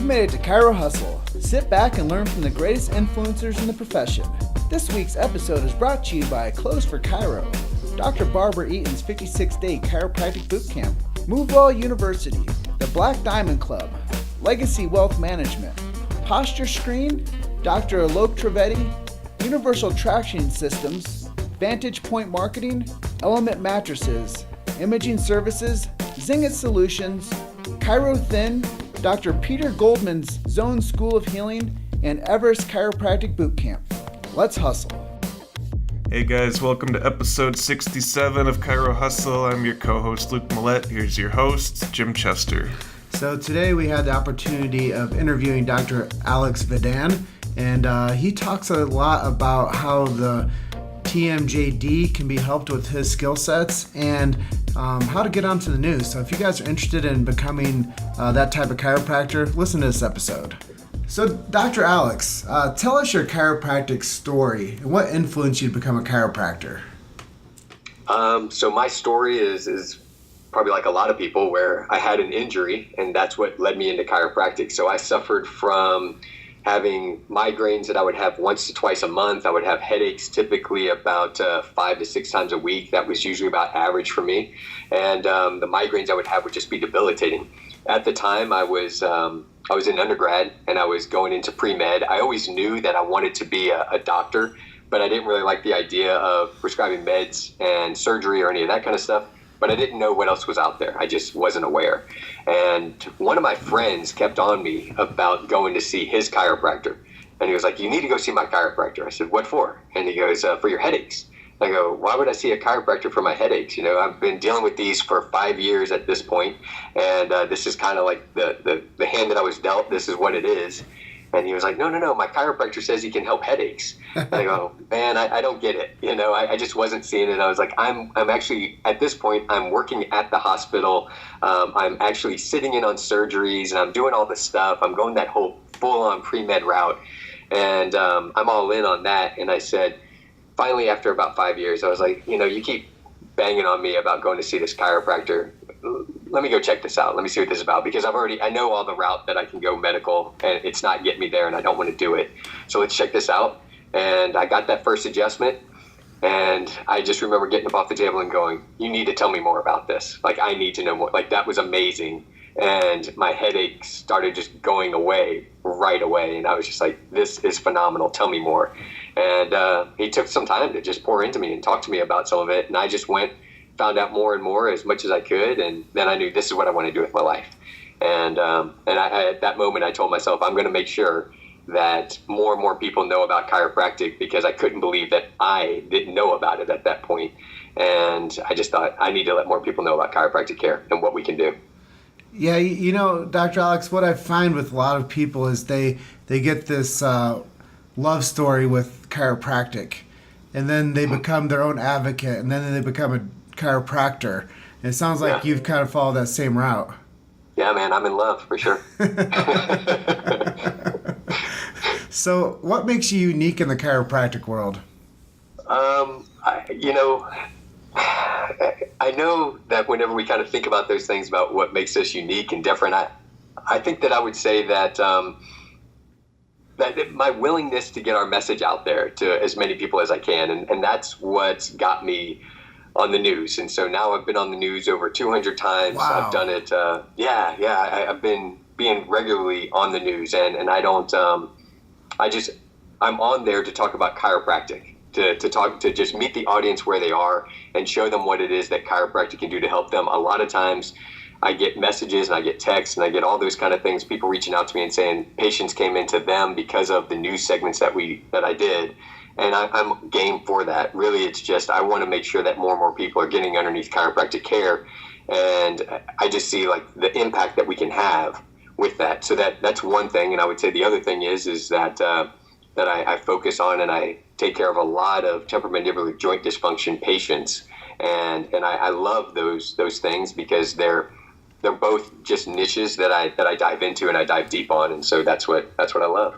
made it to Chiro Hustle. Sit back and learn from the greatest influencers in the profession. This week's episode is brought to you by Clothes for Chiro, Dr. Barbara Eaton's 56-day chiropractic bootcamp, MoveWell University, the Black Diamond Club, Legacy Wealth Management, Posture Screen, Dr. Alok Trivedi, Universal Traction Systems, Vantage Point Marketing, Element Mattresses, Imaging Services, Zinget Solutions, Chiro Thin, Dr. Peter Goldman's Zone School of Healing, and Everest Chiropractic Bootcamp. Let's hustle. Hey guys, welcome to episode 67 of Chiro Hustle. I'm your co-host Luke Millette. Here's your host, Jim Chester. So today we had the opportunity of interviewing Dr. Alex Vidan, and he talks a lot about how the TMJD can be helped with his skill sets and how to get onto the news. So if you guys are interested in becoming that type of chiropractor, listen to this episode. So Dr. Alex, tell us your chiropractic story and what influenced you to become a chiropractor. So my story is probably like a lot of people where I had an injury and that's what led me into chiropractic. So I suffered from having migraines that I would have once to twice a month. I would have headaches typically about 5 to 6 times a week. That was usually about average for me. And the migraines I would have would just be debilitating. At the time, I was in undergrad and I was going into pre-med. I always knew that I wanted to be a doctor, but I didn't really like the idea of prescribing meds and surgery or any of that kind of stuff. But I didn't know what else was out there. I just wasn't aware. And one of my friends kept on me about going to see his chiropractor. And he was like, you need to go see my chiropractor. I said, what for? And he goes, for your headaches. I go, why would I see a chiropractor for my headaches? You know, I've been dealing with these for 5 years at this point, and this is kind of like the hand that I was dealt. This is what it is. And he was like, no, my chiropractor says he can help headaches. And I go, man, I don't get it. You know, I just wasn't seeing it. I was like, I'm actually, at this point, I'm working at the hospital. I'm actually sitting in on surgeries, and I'm doing all this stuff. I'm going that whole full-on pre-med route, and I'm all in on that. And I said, finally, after about 5 years, I was like, you know, you keep banging on me about going to see this chiropractor. Let me go check this out. Let me see what this is about, because I know all the route that I can go medical, and it's not getting me there, and I don't want to do it. So let's check this out. And I got that first adjustment, and I just remember getting up off the table and going, you need to tell me more about this. Like, I need to know more. Like, that was amazing. And my headaches started just going away right away. And I was just like, this is phenomenal. Tell me more. And he took some time to just pour into me and talk to me about some of it. And I just found out more and more as much as I could. And then I knew this is what I want to do with my life. And I, at that moment, I told myself, I'm going to make sure that more and more people know about chiropractic, because I couldn't believe that I didn't know about it at that point. And I just thought, I need to let more people know about chiropractic care and what we can do. Yeah, you know, Dr. Alex, what I find with a lot of people is they get this love story with chiropractic, and then they become their own advocate, and then they become a chiropractor. And it sounds like you've kind of followed that same route. Yeah, man, I'm in love for sure. So what makes you unique in the chiropractic world? I know that whenever we kind of think about those things about what makes us unique and different, I think that I would say that that my willingness to get our message out there to as many people as I can, and that's what's got me on the news. And so now I've been on the news over 200 times. Wow. I've done it. I've been being regularly on the news, and I don't. I'm on there to talk about chiropractic. To just meet the audience where they are and show them what it is that chiropractic can do to help them. A lot of times I get messages and I get texts and I get all those kind of things, people reaching out to me and saying patients came into them because of the news segments that I did. And I'm game for that. Really, it's just I want to make sure that more and more people are getting underneath chiropractic care. And I just see like the impact that we can have with that. So that's one thing. And I would say the other thing is that I focus on and I take care of a lot of temporomandibular joint dysfunction patients, and I love those things because they're both just niches that I dive into and I dive deep on, and so that's what I love.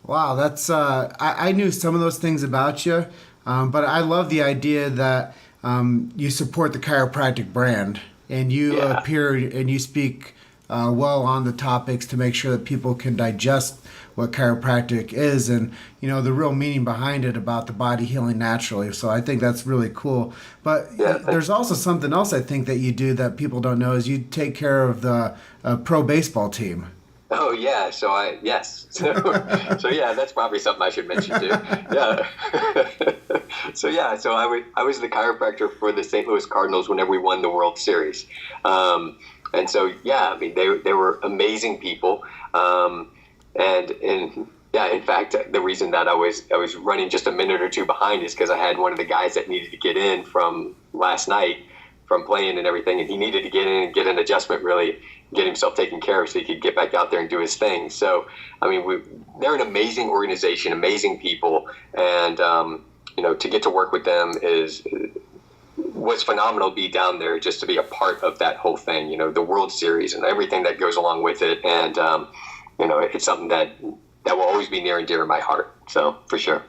Wow, that's I knew some of those things about you, but I love the idea that you support the chiropractic brand and you appear and you speak well on the topics to make sure that people can digest what chiropractic is and, the real meaning behind it about the body healing naturally. So I think that's really cool. But there's also something else I think that you do that people don't know is you take care of the pro baseball team. Oh yeah, yes. So yeah, that's probably something I should mention too. Yeah. So I was the chiropractor for the St. Louis Cardinals whenever we won the World Series. And so they were amazing people. In fact, the reason that I was running just a minute or two behind is because I had one of the guys that needed to get in from last night from playing and everything, and he needed to get in and get an adjustment, really get himself taken care of so he could get back out there and do his thing. So, they're an amazing organization, amazing people, and to get to work with them was phenomenal to be down there, just to be a part of that whole thing, the World Series and everything that goes along with it. And, it's something that will always be near and dear to my heart. So, for sure.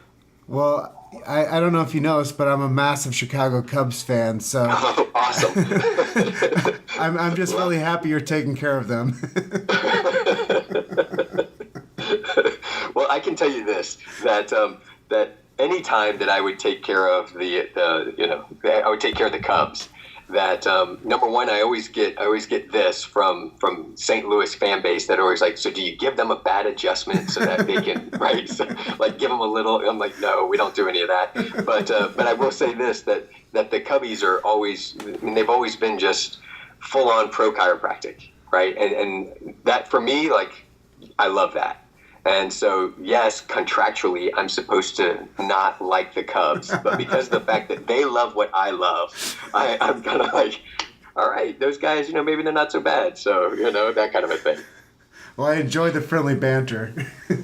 Well, I don't know if you noticed, but I'm a massive Chicago Cubs fan, so oh, awesome. I'm just really happy you're taking care of them. Well, I can tell you this, that any time that I would take care of I would take care of the Cubs, that number one, I always get this from St. Louis fan base that are always like, so do you give them a bad adjustment so that they can right, so, like give them a little? I'm like, no, we don't do any of that. But I will say this, that the Cubbies are always, they've always been just full on pro chiropractic, right? And that for me, like, I love that. And so, yes, contractually, I'm supposed to not like the Cubs, but because of the fact that they love what I love, I'm kind of like, all right, those guys, maybe they're not so bad. So, that kind of a thing. Well, I enjoy the friendly banter.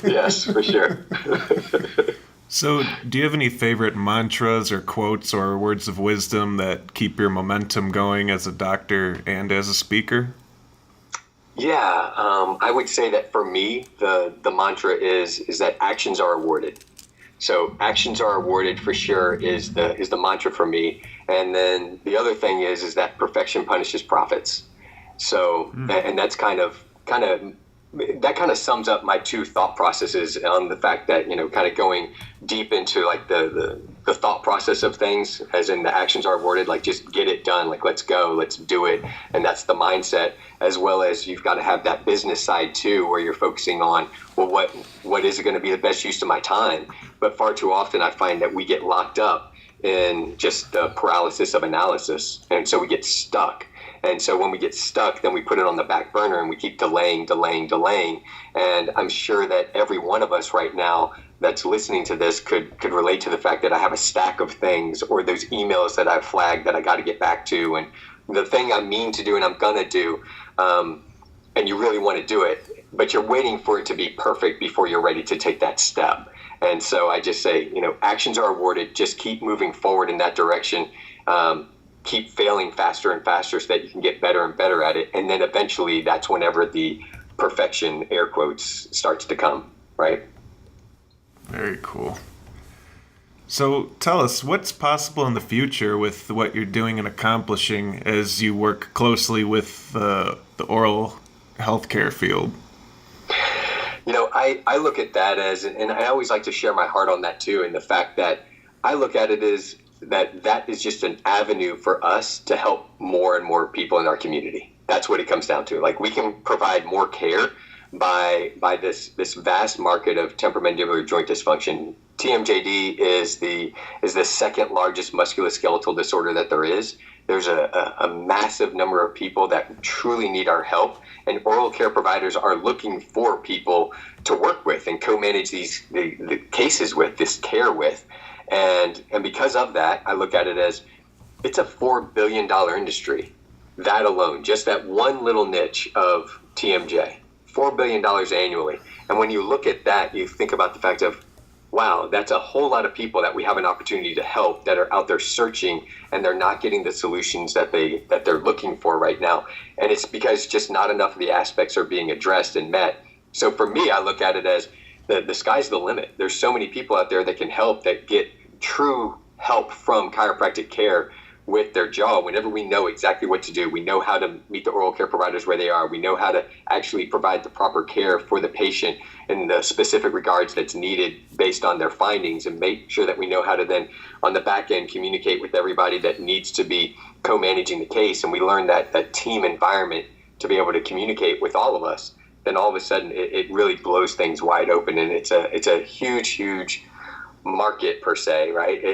Yes, for sure. So, do you have any favorite mantras or quotes or words of wisdom that keep your momentum going as a doctor and as a speaker? Yeah, I would say that for me, the mantra is that actions are awarded. So actions are awarded for sure is the mantra for me. And then the other thing is that perfection punishes profits. So and that's kind of sums up my two thought processes on the fact that, kind of going deep into like the thought process of things, as in the actions are awarded, like just get it done, like let's go, let's do it. And that's the mindset, as well as you've got to have that business side too, where you're focusing on, well, what is going to be the best use of my time? But far too often I find that we get locked up in just the paralysis of analysis. And so we get stuck. And so when we get stuck, then we put it on the back burner and we keep delaying. And I'm sure that every one of us right now that's listening to this could relate to the fact that I have a stack of things or those emails that I've flagged that I got to get back to, and the thing I mean to do and I'm going to do, and you really want to do it, but you're waiting for it to be perfect before you're ready to take that step. And so I just say, actions are awarded. Just keep moving forward in that direction. Keep failing faster and faster so that you can get better and better at it. And then eventually that's whenever the perfection, air quotes, starts to come, right? Very cool. So tell us, what's possible in the future with what you're doing and accomplishing as you work closely with the oral healthcare field? I look at that as, and I always like to share my heart on that too, and the fact that I look at it as that is just an avenue for us to help more and more people in our community. That's what it comes down to. Like, we can provide more care by this vast market of temporomandibular joint dysfunction. TMJD is the second largest musculoskeletal disorder that there is. There's a massive number of people that truly need our help, and oral care providers are looking for people to work with and co-manage the cases with, this care with. And because of that, I look at it as it's a $4 billion industry. That alone, just that one little niche of TMJ, $4 billion annually. And when you look at that, you think about the fact of, wow, that's a whole lot of people that we have an opportunity to help that are out there searching, and they're not getting the solutions that they're looking for right now. And it's because just not enough of the aspects are being addressed and met. So for me, I look at it as the sky's the limit. There's so many people out there that can help, that get true help from chiropractic care with their jaw, whenever we know exactly what to do, we know how to meet the oral care providers where they are, we know how to actually provide the proper care for the patient in the specific regards that's needed based on their findings, and make sure that we know how to then on the back end communicate with everybody that needs to be co-managing the case, and we learn that team environment to be able to communicate with all of us, then all of a sudden it really blows things wide open, and it's a huge market per se, right?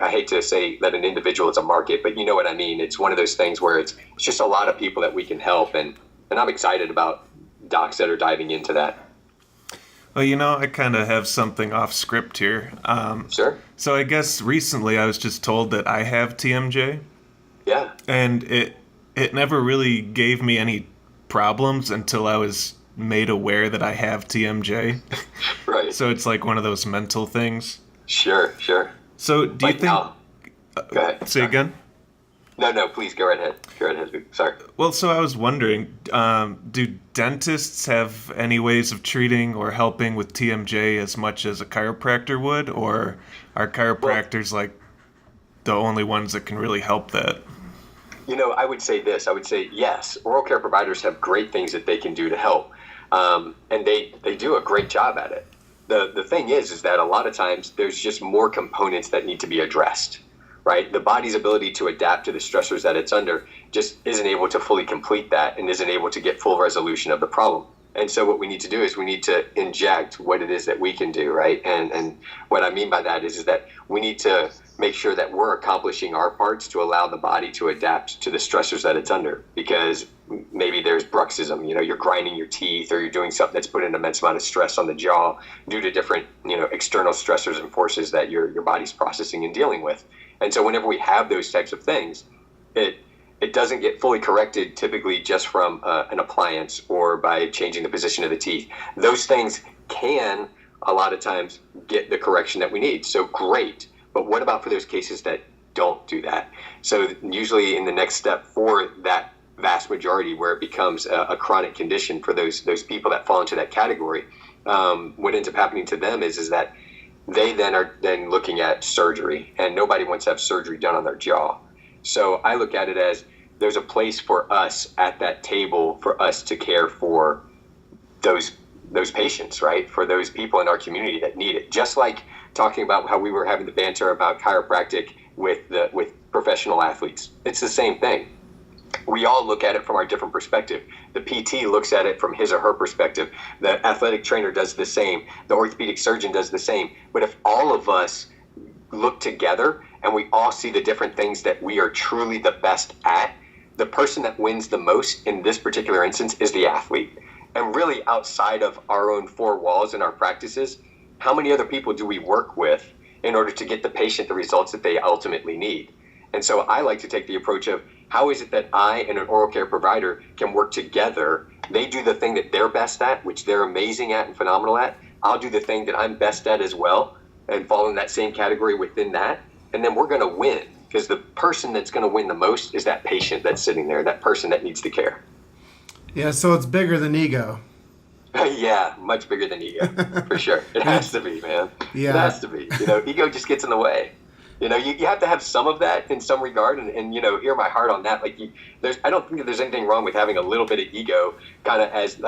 I hate to say that an individual is a market, but you know what I mean. It's one of those things where it's just a lot of people that we can help, and I'm excited about docs that are diving into that. Well, I kind of have something off script here. Sure. So I guess recently I was just told that I have TMJ. Yeah. And it never really gave me any problems until I was made aware that I have TMJ. Right. So it's like one of those mental things. Sure. So do you think... Go ahead. Say again? No, please go right ahead. Sorry. Well, so I was wondering, do dentists have any ways of treating or helping with TMJ as much as a chiropractor would? Or are chiropractors like the only ones that can really help that? I would say this. I would say yes. Oral care providers have great things that they can do to help, and they do a great job at it. The thing is that a lot of times there's just more components that need to be addressed, right? The body's ability to adapt to the stressors that it's under just isn't able to fully complete that and isn't able to get full resolution of the problem. And so what we need to do is we need to inject what it is that we can do, right? And what I mean by that is that we need to make sure that we're accomplishing our parts to allow the body to adapt to the stressors that it's under. Because maybe there's bruxism, you're grinding your teeth, or you're doing something that's putting an immense amount of stress on the jaw due to different, external stressors and forces that your body's processing and dealing with. And so whenever we have those types of things, it doesn't get fully corrected typically just from an appliance or by changing the position of the teeth. Those things can a lot of times get the correction that we need. So great. But what about for those cases that don't do that? So usually in the next step for that vast majority where it becomes a chronic condition for those people that fall into that category, what ends up happening to them is that they then are looking at surgery, and nobody wants to have surgery done on their jaw. So I look at it as there's a place for us at that table for us to care for those patients, right? For those people in our community that need it. Just like talking about how we were having the banter about chiropractic with professional athletes. It's the same thing. We all look at it from our different perspective. The PT looks at it from his or her perspective. The athletic trainer does the same. The orthopedic surgeon does the same. But if all of us look together and we all see the different things that we are truly the best at, the person that wins the most in this particular instance is the athlete. And really outside of our own four walls and our practices, how many other people do we work with in order to get the patient the results that they ultimately need? And so I like to take the approach of how is it that I and an oral care provider can work together? They do the thing that they're best at, which they're amazing at and phenomenal at. I'll do the thing that I'm best at as well and fall in that same category within that. And then we're going to win, because the person that's going to win the most is that patient that's sitting there, that person that needs the care. Yeah, so it's bigger than ego. Yeah, much bigger than ego, for sure. It has to be, man. Yeah. It has to be. Ego just gets in the way. You have to have some of that in some regard, and hear my heart on that. I don't think that there's anything wrong with having a little bit of ego, kind of as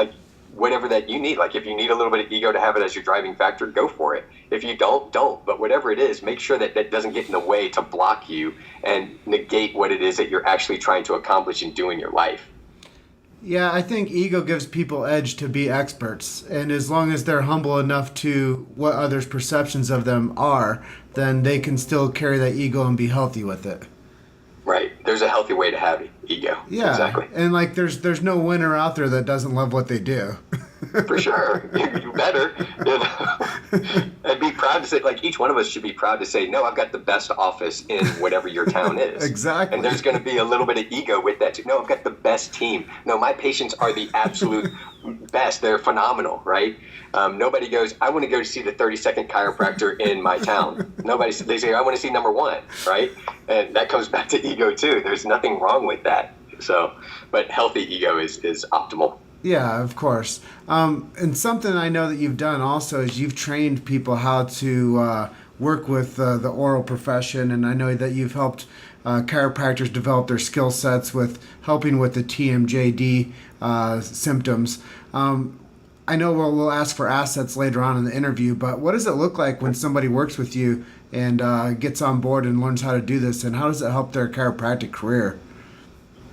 whatever that you need. If you need a little bit of ego to have it as your driving factor, go for it. If you don't. But whatever it is, make sure that doesn't get in the way to block you and negate what it is that you're actually trying to accomplish and do in your life. Yeah, I think ego gives people edge to be experts. And as long as they're humble enough to what others' perceptions of them are, then they can still carry that ego and be healthy with it. Right. There's a healthy way to have ego. Yeah. Exactly. And there's no winner out there that doesn't love what they do. For sure. You better. And be proud to say, each one of us should be proud to say, no, I've got the best office in whatever your town is. Exactly. And there's going to be a little bit of ego with that too. No, I've got the best team. No, my patients are the absolute best. They're phenomenal, right? Nobody goes, I want to go to see the 32nd chiropractor in my town. They say, I want to see number one, right? And that comes back to ego too. There's nothing wrong with that. So, but healthy ego is optimal. Yeah, of course. And something I know that you've done also is you've trained people how to work with the oral profession, and I know that you've helped chiropractors develop their skill sets with helping with the TMJD symptoms. I know we'll ask for assets later on in the interview, but what does it look like when somebody works with you and gets on board and learns how to do this, and how does it help their chiropractic career?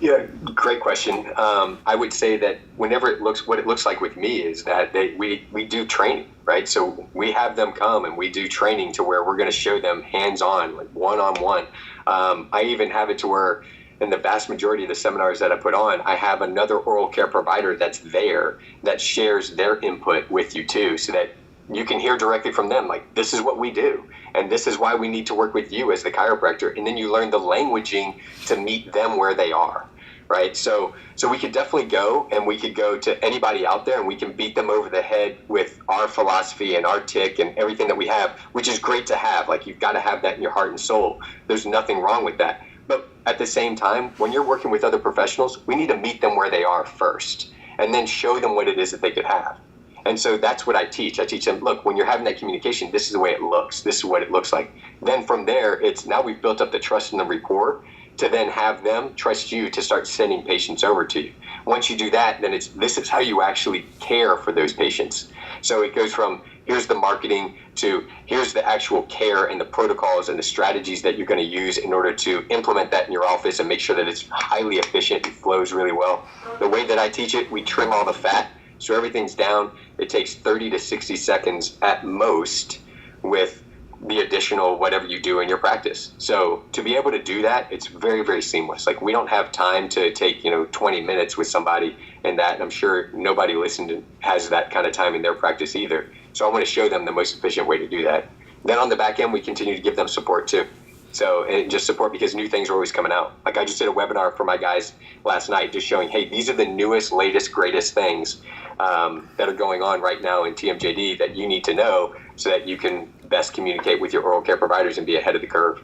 Yeah, great question. I would say that what it looks like with me is that we do training, right? So we have them come and we do training to where we're going to show them hands-on, like one-on-one. I even have it to where in the vast majority of the seminars that I put on, I have another oral care provider that's there that shares their input with you too, so that you can hear directly from them, like, this is what we do, and this is why we need to work with you as the chiropractor. And then you learn the languaging to meet them where they are, right? So we could definitely go, and we could go to anybody out there, and we can beat them over the head with our philosophy and our tick and everything that we have, which is great to have. Like, you've got to have that in your heart and soul. There's nothing wrong with that. But at the same time, when you're working with other professionals, we need to meet them where they are first, and then show them what it is that they could have. And so that's what I teach. I teach them, look, when you're having that communication, this is the way it looks. This is what it looks like. Then from there, it's now we've built up the trust and the rapport to then have them trust you to start sending patients over to you. Once you do that, then this is how you actually care for those patients. So it goes from here's the marketing to here's the actual care and the protocols and the strategies that you're going to use in order to implement that in your office and make sure that it's highly efficient and flows really well. The way that I teach it, we trim all the fat. So everything's down. It takes 30 to 60 seconds at most with the additional whatever you do in your practice. So to be able to do that, it's very, very seamless. Like, we don't have time to take, 20 minutes with somebody and that, and I'm sure nobody listening has that kind of time in their practice either. So I want to show them the most efficient way to do that. Then on the back end, we continue to give them support too. So, and just support because new things are always coming out. Like, I just did a webinar for my guys last night just showing, hey, these are the newest, latest, greatest things that are going on right now in TMJD that you need to know so that you can best communicate with your oral care providers and be ahead of the curve.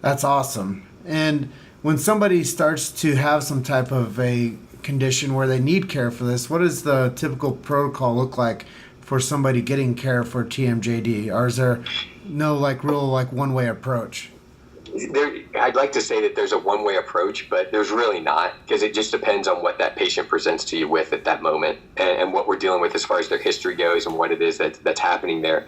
That's awesome. And when somebody starts to have some type of a condition where they need care for this, what does the typical protocol look like for somebody getting care for TMJD? Or is there no real one-way approach? I'd like to say that there's a one-way approach, but there's really not, because it just depends on what that patient presents to you with at that moment and what we're dealing with as far as their history goes and what it is that's happening there.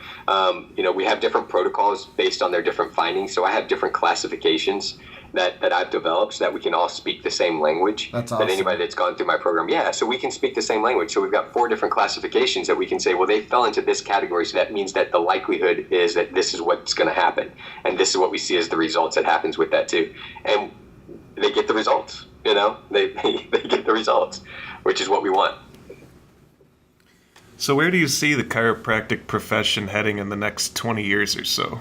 We have different protocols based on their different findings, so I have different classifications that I've developed so that we can all speak the same language. That's awesome. That anybody that's gone through my program, so we can speak the same language. So we've got 4 different classifications that we can say, well, they fell into this category, so that means that the likelihood is that this is what's going to happen, and this is what we see as the results that happens with that too. And they get the results, they get the results, which is what we want. So where do you see the chiropractic profession heading in the next 20 years or so?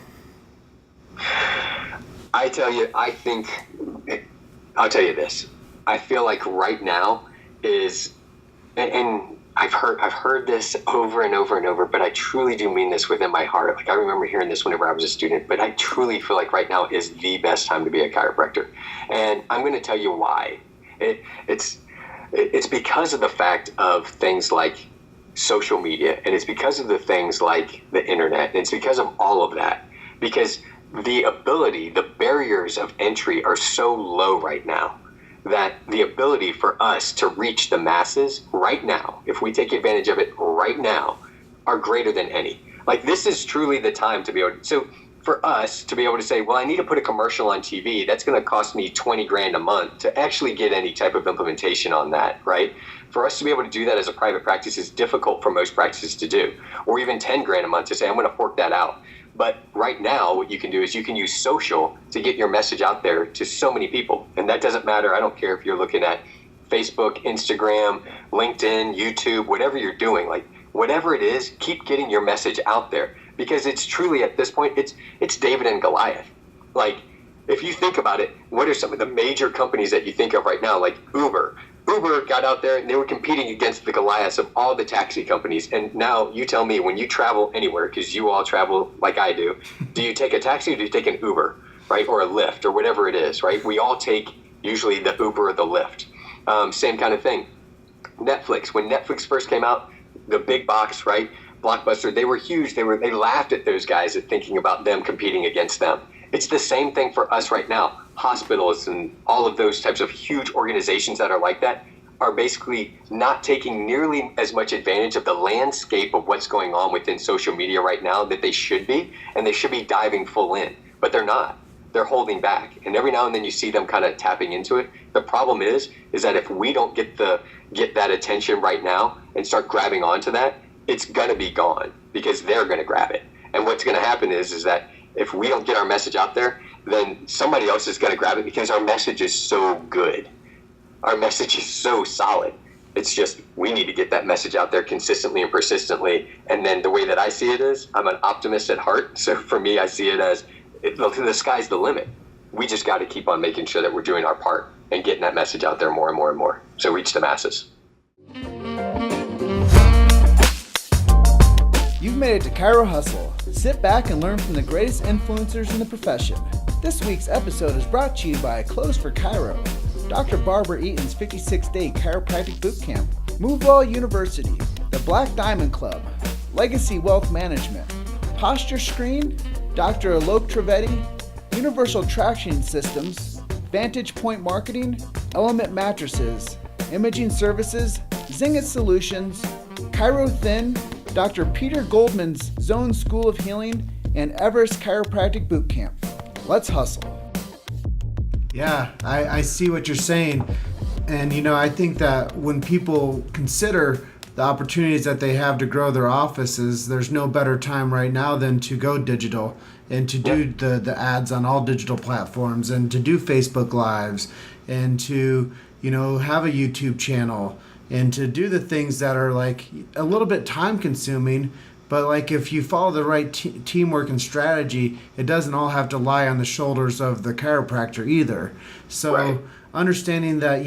I'll tell you this. I feel like right now is, and I've heard this over and over and over, but I truly do mean this within my heart. Like, I remember hearing this whenever I was a student, but I truly feel like right now is the best time to be a chiropractor. And I'm going to tell you why. It's because of the fact of things like social media, and it's because of the things like the internet, and it's because of all of that. Because the barriers of entry are so low right now that the ability for us to reach the masses right now, if we take advantage of it right now, are greater than any. Like, this is truly the time to be able to, so for us to be able to say, well, I need to put a commercial on TV, that's going to cost me $20,000 a month to actually get any type of implementation on that, right? For us to be able to do that as a private practice is difficult for most practices to do, or even $10,000 a month to say, I'm going to fork that out. But right now, what you can do is you can use social to get your message out there to so many people. And that doesn't matter. I don't care if you're looking at Facebook, Instagram, LinkedIn, YouTube, whatever you're doing. Like, whatever it is, keep getting your message out there. Because it's truly, at this point, it's David and Goliath. Like, if you think about it, what are some of the major companies that you think of right now? Like Uber. Uber got out there and they were competing against the Goliaths of all the taxi companies. And now you tell me, when you travel anywhere, because you all travel like I do you take a taxi or do you take an Uber, right? Or a Lyft or whatever it is, right? We all take usually the Uber or the Lyft. Same kind of thing. Netflix. When Netflix first came out, the big box, right? Blockbuster, they were huge. They laughed at those guys at thinking about them competing against them. It's the same thing for us right now. hospitals and all of those types of huge organizations that are like that are basically not taking nearly as much advantage of the landscape of what's going on within social media right now that they should be, and they should be diving full in, but they're not. They're holding back, and every now and then you see them kind of tapping into it. The problem is that if we don't get that attention right now and start grabbing onto that, it's gonna be gone because they're gonna grab it. And what's gonna happen is that if we don't get our message out there, then somebody else is gonna grab it because our message is so good. Our message is so solid. It's just we need to get that message out there consistently and persistently. And then the way that I see it is, I'm an optimist at heart. So for me, I see it as the sky's the limit. We just got to keep on making sure that we're doing our part and getting that message out there more and more and more. So reach the masses. You've made it to Chiro Hustle. Sit back and learn from the greatest influencers in the profession. This week's episode is brought to you by Clothes for Chiro, Dr. Barbara Eaton's 56-day chiropractic bootcamp, MoveWell University, the Black Diamond Club, Legacy Wealth Management, Posture Screen, Dr. Alok Trivedi, Universal Traction Systems, Vantage Point Marketing, Element Mattresses, Imaging Services, Zinget Solutions, Chiro Thin, Dr. Peter Goldman's Zone School of Healing, and Everest Chiropractic Bootcamp. Let's hustle. Yeah, I see what you're saying. And, I think that when people consider the opportunities that they have to grow their offices, there's no better time right now than to go digital and to do the ads on all digital platforms and to do Facebook Lives and to, have a YouTube channel and to do the things that are like a little bit time consuming. But like if you follow the right teamwork and strategy, it doesn't all have to lie on the shoulders of the chiropractor either. So understanding that,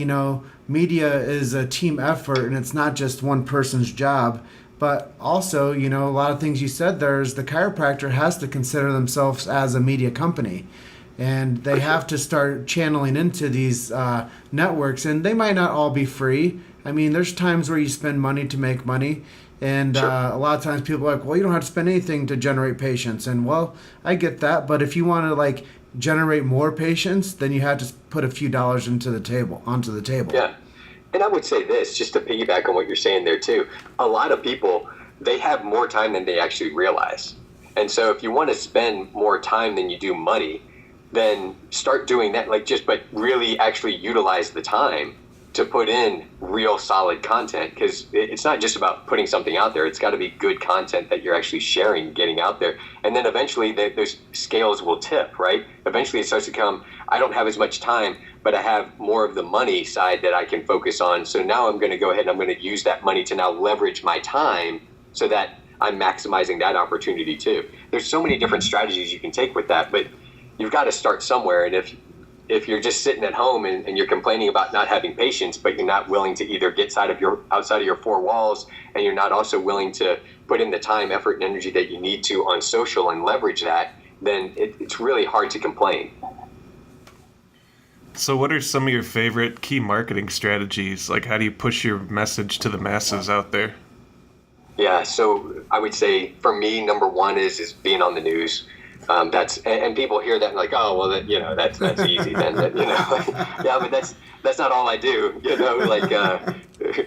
media is a team effort and it's not just one person's job. But also, a lot of things you said there is the chiropractor has to consider themselves as a media company. And they have to start channeling into these networks. And they might not all be free. I mean, there's times where you spend money to make money. And a lot of times people are like, well, you don't have to spend anything to generate patients. And well, I get that. But if you want to generate more patients, then you have to put a few dollars onto the table. Yeah. And I would say this, just to piggyback on what you're saying there too, a lot of people, they have more time than they actually realize. And so if you want to spend more time than you do money, then start doing that, but really actually utilize the time to put in real solid content, because it's not just about putting something out there. It's got to be good content that you're actually sharing, getting out there. And then eventually those scales will tip, right? Eventually it starts to come, I don't have as much time, but I have more of the money side that I can focus on. So now I'm going to go ahead and I'm going to use that money to now leverage my time so that I'm maximizing that opportunity too. There's so many different strategies you can take with that, but you've got to start somewhere. And if you're just sitting at home and you're complaining about not having patience, but you're not willing to either get outside of your four walls, and you're not also willing to put in the time, effort, and energy that you need to on social and leverage that, then it's really hard to complain. So what are some of your favorite key marketing strategies? Like, how do you push your message to the masses out there? Yeah, so I would say for me, number one is being on the news. And people hear that and like, oh, well, that's easy then, yeah, but that's not all I do,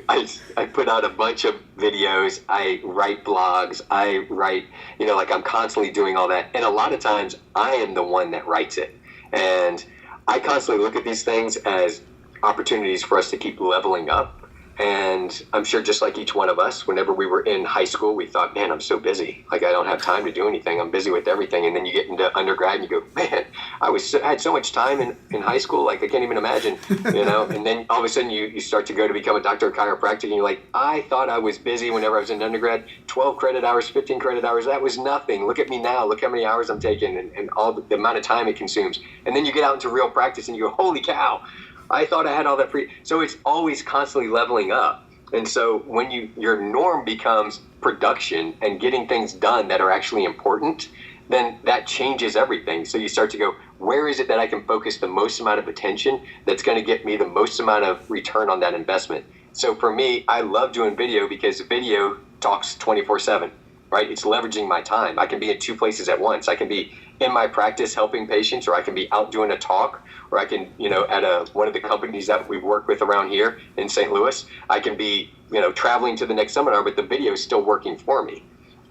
I put out a bunch of videos, I write blogs, I write, I'm constantly doing all that. And a lot of times I am the one that writes it. And I constantly look at these things as opportunities for us to keep leveling up. And I'm sure just like each one of us, whenever we were in high school, we thought, man, I'm so busy. I don't have time to do anything. I'm busy with everything. And then you get into undergrad and you go, man, I had so much time in high school. I can't even imagine, and then all of a sudden you start to go to become a doctor of chiropractic. And you're like, I thought I was busy whenever I was in undergrad, 12 credit hours, 15 credit hours. That was nothing. Look at me now. Look how many hours I'm taking and all the amount of time it consumes. And then you get out into real practice and you go, holy cow. I thought I had all that free. So it's always constantly leveling up. And so when your norm becomes production and getting things done that are actually important, then that changes everything. So you start to go, where is it that I can focus the most amount of attention that's going to get me the most amount of return on that investment? So for me, I love doing video because video talks 24/7, right? It's leveraging my time. I can be in two places at once. I can be in my practice helping patients, or I can be out doing a talk, or I can, at one of the companies that we work with around here in St. Louis, I can be, traveling to the next seminar, but the video is still working for me.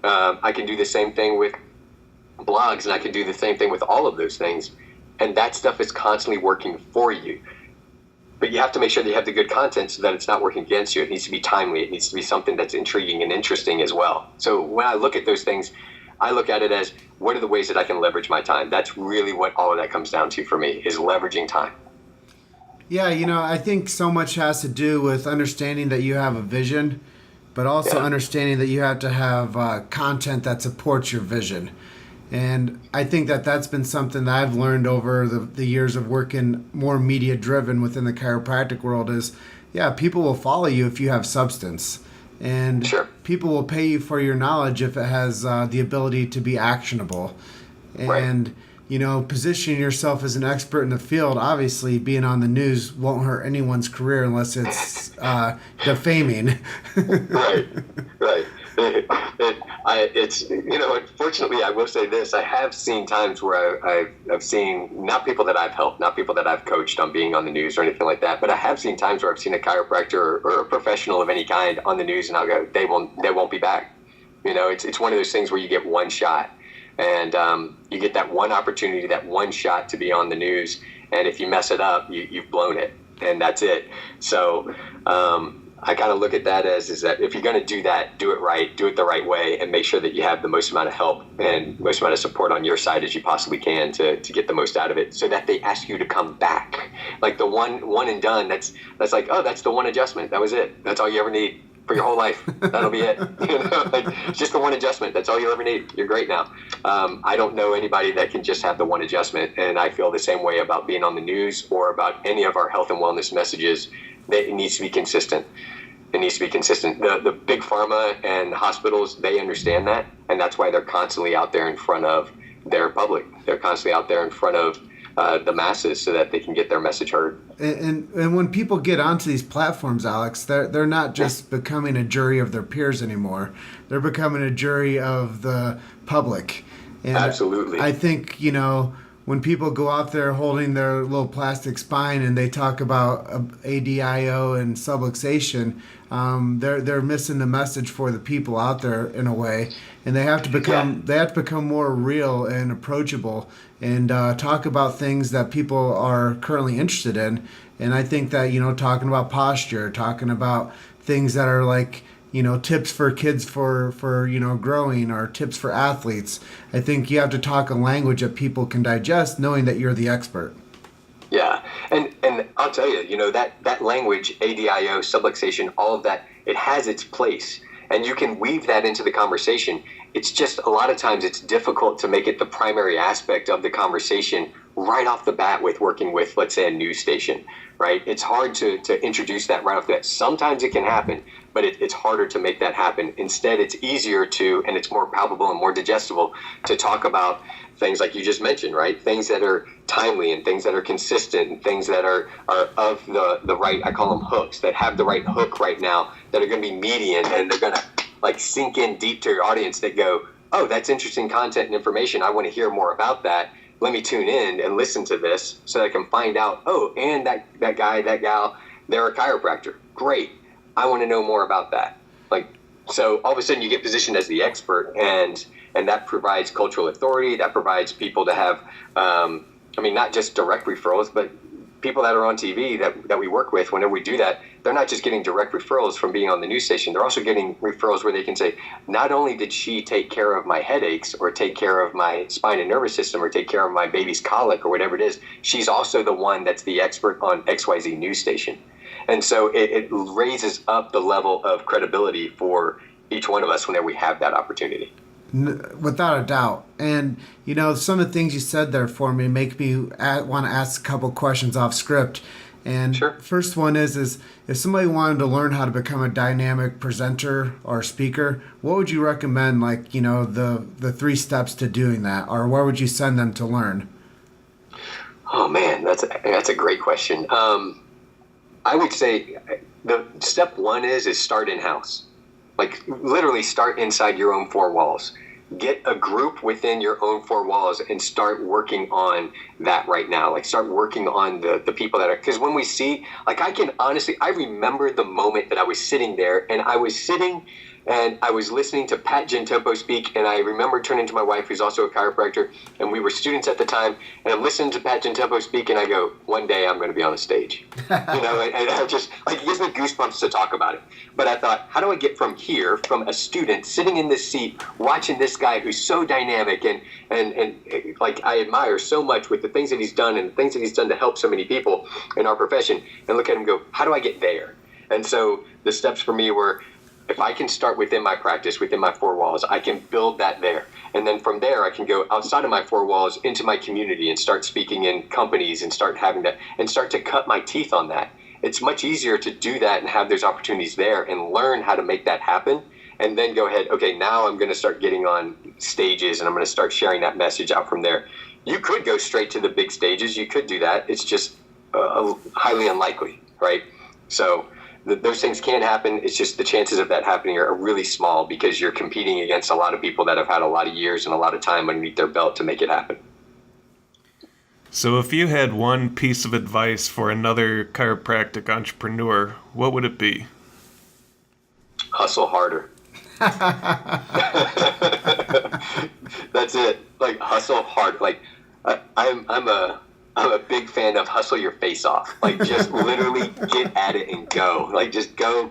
I can do the same thing with blogs, and I can do the same thing with all of those things. And that stuff is constantly working for you. But you have to make sure that you have the good content so that it's not working against you. It needs to be timely. It needs to be something that's intriguing and interesting as well. So when I look at those things, I look at it as, what are the ways that I can leverage my time? That's really what all of that comes down to for me, is leveraging time. Yeah, I think so much has to do with understanding that you have a vision, but also understanding that you have to have content that supports your vision. And I think that that's been something that I've learned over the years of working more media driven within the chiropractic world is, people will follow you if you have substance. And people will pay you for your knowledge if it has the ability to be actionable. And, positioning yourself as an expert in the field, obviously being on the news won't hurt anyone's career unless it's defaming. Right. Unfortunately, I will say this. I have seen times where I've seen, not people that I've helped, not people that I've coached on being on the news or anything like that, but I have seen times where I've seen a chiropractor or a professional of any kind on the news, and I'll go, they won't be back. It's one of those things where you get one shot, and you get that one opportunity, that one shot to be on the news, and if you mess it up, you've blown it, and that's it. So I kind of look at that is that if you're going to do that, do it right, do it the right way, and make sure that you have the most amount of help and most amount of support on your side as you possibly can to get the most out of it, so that they ask you to come back. Like the one and done, that's like, oh, that's the one adjustment. That was it. That's all you ever need for your whole life. That'll be it. Just the one adjustment. That's all you'll ever need. You're great now. I don't know anybody that can just have the one adjustment, and I feel the same way about being on the news or about any of our health and wellness messages. That it needs to be consistent. It needs to be consistent. The big pharma and hospitals, they understand that, and that's why they're constantly out there in front of their public. They're constantly out there in front of the masses so that they can get their message heard. And when people get onto these platforms, Alex, they're not just becoming a jury of their peers anymore. They're becoming a jury of the public. And absolutely. I think, when people go out there holding their little plastic spine and they talk about ADIO and subluxation, they're missing the message for the people out there in a way, and they have to become more real and approachable and talk about things that people are currently interested in. And I think that talking about posture, talking about things that are like tips for kids for growing, or tips for athletes. I think you have to talk a language that people can digest, knowing that you're the expert. Yeah, and I'll tell you, that language, ADIO, subluxation, all of that, it has its place, and you can weave that into the conversation. It's just a lot of times it's difficult to make it the primary aspect of the conversation right off the bat with working with, let's say, a news station, right? It's hard to introduce that right off the bat. Sometimes it can happen, but it's harder to make that happen. Instead, it's easier to, and it's more palpable and more digestible to talk about things like you just mentioned, right? Things that are timely and things that are consistent and things that are of the right, I call them hooks, that have the right hook right now, that are going to be meaty and they're going to like sink in deep to your audience that go, oh, that's interesting content and information. I want to hear more about that. Let me tune in and listen to this so that I can find out, oh, and that guy, that gal, they're a chiropractor. Great. I want to know more about that. So all of a sudden you get positioned as the expert, and that provides cultural authority. That provides people to have, not just direct referrals, but people that are on TV that we work with, whenever we do that, they're not just getting direct referrals from being on the news station. They're also getting referrals where they can say, not only did she take care of my headaches or take care of my spine and nervous system or take care of my baby's colic or whatever it is, she's also the one that's the expert on XYZ news station. And so it raises up the level of credibility for each one of us whenever we have that opportunity. Without a doubt. And, some of the things you said there for me make me want to ask a couple questions off script. And sure. First one is if somebody wanted to learn how to become a dynamic presenter or speaker, what would you recommend, the 3 steps to doing that? Or where would you send them to learn? Oh, man, that's a great question. I would say the step 1 is start in-house. Literally start inside your own 4 walls. get a group within your own four walls and start working on that right now. Like start working on the people that are, because when we see, like I remember the moment that I was sitting there and I was listening to Pat Gentempo speak, and I remember turning to my wife, who's also a chiropractor, and we were students at the time, and I'm listening to Pat Gentempo speak, and I go, one day I'm going to be on a stage. And I just, like, it gives me goosebumps to talk about it. But I thought, how do I get from here, from a student sitting in this seat, watching this guy who's so dynamic and like I admire so much with the things that he's done and the things that he's done to help so many people in our profession, and look at him and go, how do I get there? And so the steps for me were, if I can start within my practice, within my four walls, I can build that there. And then from there, I can go outside of my four walls into my community and start speaking in companies and start to cut my teeth on that. It's much easier to do that and have those opportunities there and learn how to make that happen. And then go ahead, okay, now I'm going to start getting on stages and I'm going to start sharing that message out from there. You could go straight to the big stages. You could do that. It's just highly unlikely, right? So those things can happen. It's just the chances of that happening are really small because you're competing against a lot of people that have had a lot of years and a lot of time underneath their belt to make it happen. So if you had one piece of advice for another chiropractic entrepreneur, what would it be? Hustle harder. That's it. Like, hustle hard. Like, I'm a big fan of hustle your face off. Like, just literally get at it and go. Like, just go.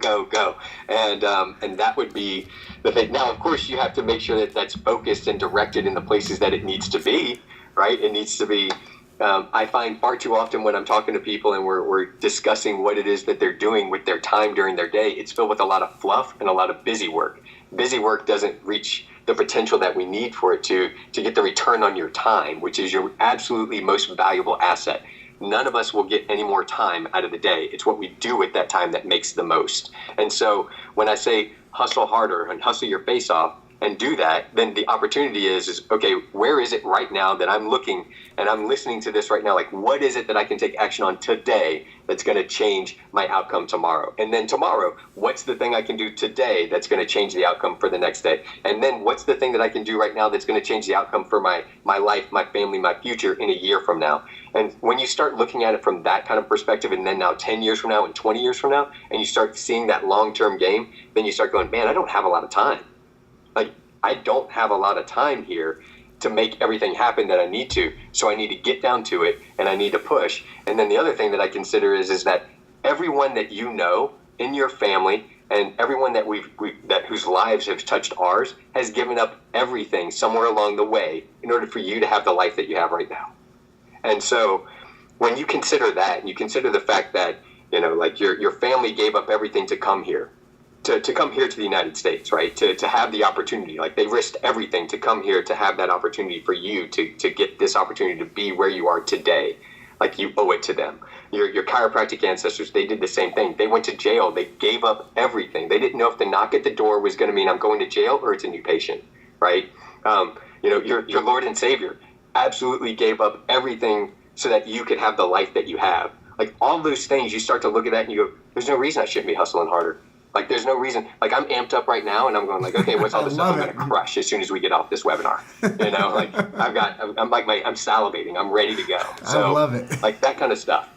And that would be the thing. Now, of course, you have to make sure that that's focused and directed in the places that it needs to be, right? It needs to be, I find far too often when I'm talking to people and we're discussing what it is that they're doing with their time during their day, it's filled with a lot of fluff and a lot of busy work. Busy work doesn't reach the potential that we need for it to get the return on your time, which is your absolutely most valuable asset. None of us will get any more time out of the day. It's what we do with that time that makes the most. And so when I say hustle harder and hustle your face off and do that, then the opportunity is okay, where is it right now that I'm looking and I'm listening to this right now? Like, what is it that I can take action on today that's going to change my outcome tomorrow? And then tomorrow, what's the thing I can do today that's going to change the outcome for the next day? And then what's the thing that I can do right now that's going to change the outcome for my life, my family, my future in a year from now? And when you start looking at it from that kind of perspective, and then now 10 years from now and 20 years from now, and you start seeing that long-term game, then you start going, man, I don't have a lot of time. Like, I don't have a lot of time here to make everything happen that I need to. So I need to get down to it and I need to push. And then the other thing that I consider is that everyone that you know in your family and everyone that whose lives have touched ours has given up everything somewhere along the way in order for you to have the life that you have right now. And so when you consider that and you consider the fact that, you know, like your family gave up everything to come here, to come here to the United States, right? To have the opportunity, like they risked everything to come here to have that opportunity for you to get this opportunity to be where you are today. Like, you owe it to them. Your chiropractic ancestors, they did the same thing. They went to jail. They gave up everything. They didn't know if the knock at the door was going to mean I'm going to jail or it's a new patient, right? You know, your Lord and Savior absolutely gave up everything so that you could have the life that you have. Like, all those things, you start to look at that and you go, there's no reason I shouldn't be hustling harder. Like, there's no reason. Like, I'm amped up right now, and I'm going like, okay, what's all this stuff I'm going to crush as soon as we get off this webinar? You know, like, I'm salivating. I'm ready to go. So, I love it. Like, that kind of stuff.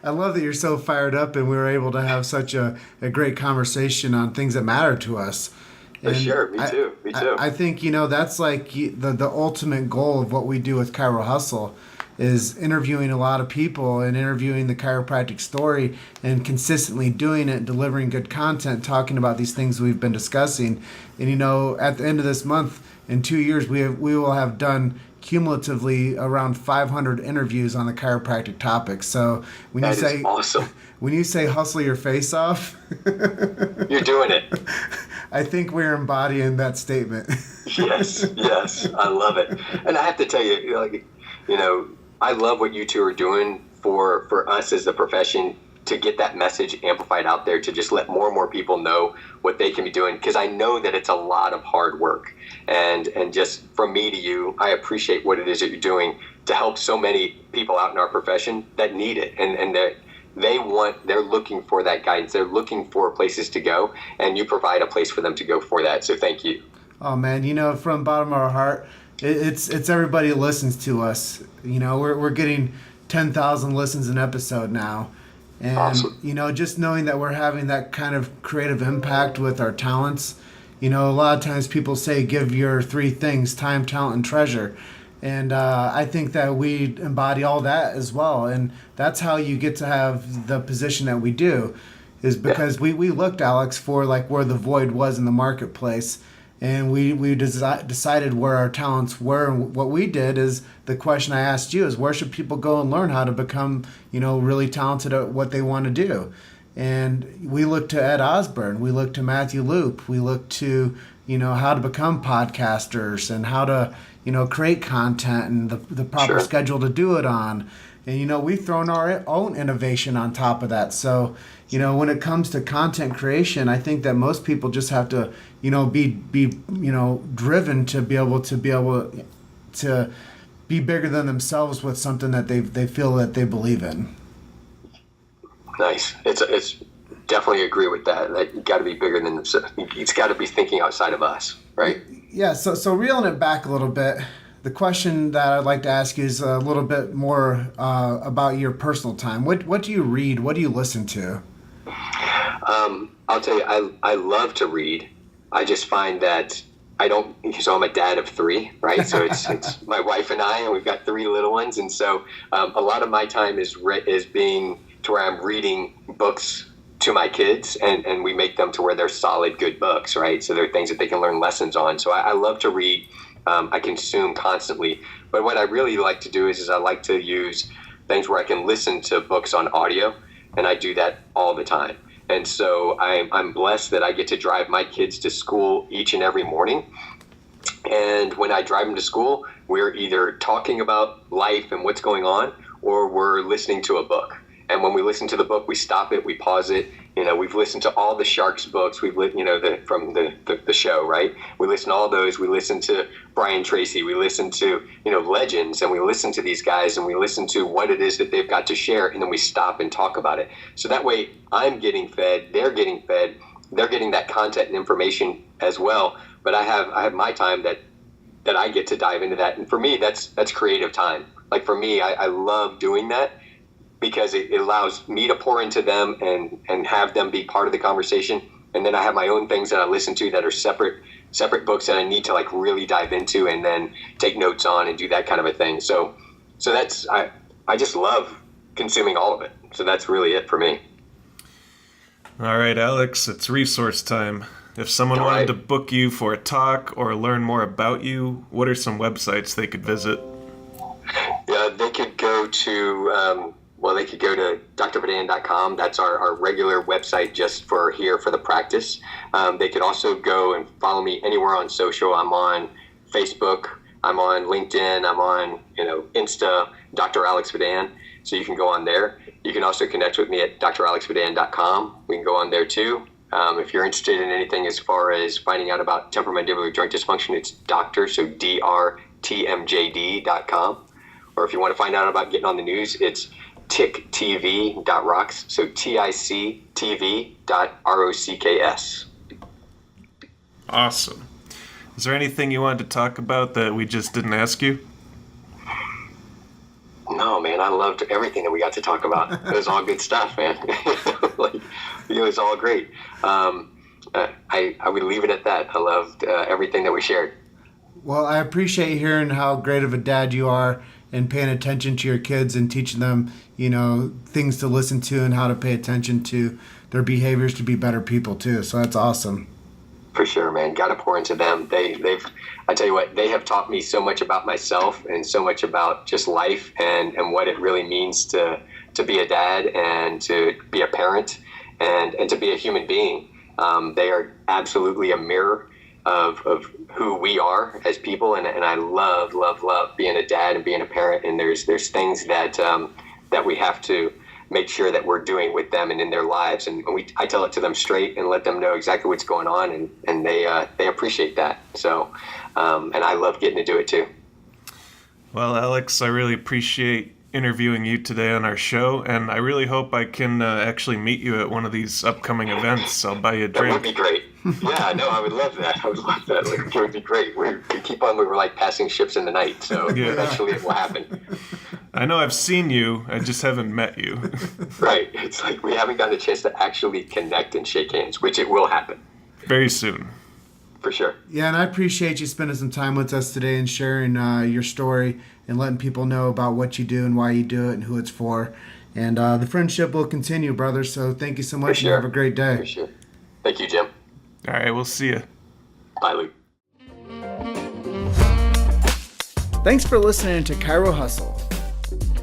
I love that you're so fired up, and we were able to have such a great conversation on things that matter to us. For sure. Me too. I think, you know, that's like the ultimate goal of what we do with Chiro Hustle, is interviewing a lot of people and interviewing the chiropractic story and consistently doing it, delivering good content, talking about these things we've been discussing. And, you know, at the end of this month, in 2 years, we will have done cumulatively around 500 interviews on the chiropractic topic. So when that is awesome. When you say hustle your face off, you're doing it. I think we're embodying that statement. Yes, I love it. And I have to tell you, like, you know, I love what you two are doing for us as the profession, to get that message amplified out there, to just let more and more people know what they can be doing, because I know that it's a lot of hard work. And just from me to you, I appreciate what it is that you're doing to help so many people out in our profession that need it, and that they're looking for that guidance. They're looking for places to go, and you provide a place for them to go for that. So thank you. Oh man, from the bottom of our heart, it's everybody who listens to us. We're getting 10,000 listens an episode now, and Awesome. just knowing that we're having that kind of creative impact with our talents. A lot of times people say give your three things: time, talent, and treasure. And I think that we embody all that as well, and that's how you get to have the position that we do, is because we looked, Alex, for like where the void was in the marketplace, and we decided where our talents were. And what we did is, the question I asked you is, where should people go and learn how to become really talented at what they want to do? And we looked to Ed Osborne, we looked to Matthew Loop, we looked to how to become podcasters and how to create content and the proper schedule to do it on. And we've thrown our own innovation on top of that. So when it comes to content creation, I think that most people just have to be driven to be able to be bigger than themselves with something that they feel that they believe in. Nice. It's definitely agree with that. That you got to be bigger than themselves. It's got to be thinking outside of us, right? Yeah. So reeling it back a little bit, the question that I'd like to ask you is a little bit more about your personal time. What do you read? What do you listen to? I'll tell you, I love to read. I just find that I don't. So I'm a dad of three, right? So it's my wife and I, and we've got three little ones, and so a lot of my time is being to where I'm reading books to my kids, and we make them to where they're solid, good books, right? So they're things that they can learn lessons on. So I love to read. I consume constantly. But what I really like to do is I like to use things where I can listen to books on audio, and I do that all the time. And so I'm blessed that I get to drive my kids to school each and every morning. And when I drive them to school, we're either talking about life and what's going on, or we're listening to a book. And when we listen to the book, we stop it, we pause it. We've listened to all the Sharks books. We've from the show, right? We listen to all those. We listen to Brian Tracy. We listen to legends, and we listen to these guys, and we listen to what it is that they've got to share, and then we stop and talk about it. So that way, I'm getting fed, they're getting fed, they're getting that content and information as well. But I have my time that I get to dive into that, and for me, that's creative time. Like for me, I love doing that, because it allows me to pour into them and have them be part of the conversation. And then I have my own things that I listen to that are separate books that I need to like really dive into and then take notes on and do that kind of a thing. So that's, I just love consuming all of it. So that's really it for me. All right, Alex, it's resource time. If someone wanted to book you for a talk or learn more about you, what are some websites they could visit? Yeah, they could go to, they could go to drvidan.com. That's our regular website just for here for the practice. They could also go and follow me anywhere on social. I'm on Facebook. I'm on LinkedIn. I'm on, Insta, Dr. Alex Vidan. So you can go on there. You can also connect with me at dralexvidan.com. We can go on there too. If you're interested in anything as far as finding out about temporomandibular joint dysfunction, it's doctor, so drtmjd.com. Or if you want to find out about getting on the news, it's ticktv.rocks, so tictv.rocks. Awesome. Is there anything you wanted to talk about that we just didn't ask you? No, man, I loved everything that we got to talk about. It was all good stuff, man. It was all great. I would leave it at that. I loved everything that we shared. Well, I appreciate hearing how great of a dad you are and paying attention to your kids and teaching them, things to listen to and how to pay attention to their behaviors to be better people too. So that's awesome. For sure, man. Got to pour into them. I tell you what, they have taught me so much about myself and so much about just life and what it really means to be a dad and to be a parent and to be a human being. They are absolutely a mirror of who we are as people, and I love being a dad and being a parent. And there's things that we have to make sure that we're doing with them and in their lives, and I tell it to them straight and let them know exactly what's going on, and they appreciate that. So and I love getting to do it too. Well, Alex, I really appreciate interviewing you today on our show, and I really hope I can actually meet you at one of these upcoming events. I'll buy you a drink. That would be great. Yeah, no, I would love that. I would love that. Like, it would be great. We were like passing ships in the night, so eventually it will happen. I know I've seen you, I just haven't met you. Right. It's like we haven't gotten a chance to actually connect and shake hands, which it will happen. Very soon. For sure. Yeah, and I appreciate you spending some time with us today and sharing your story and letting people know about what you do and why you do it and who it's for. And the friendship will continue, brother. So thank you so much. For sure. And have a great day. For sure. Thank you, Jim. All right, we'll see you. Bye, Luke. Thanks for listening to Chiro Hustle.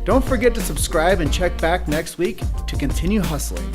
Don't forget to subscribe and check back next week to continue hustling.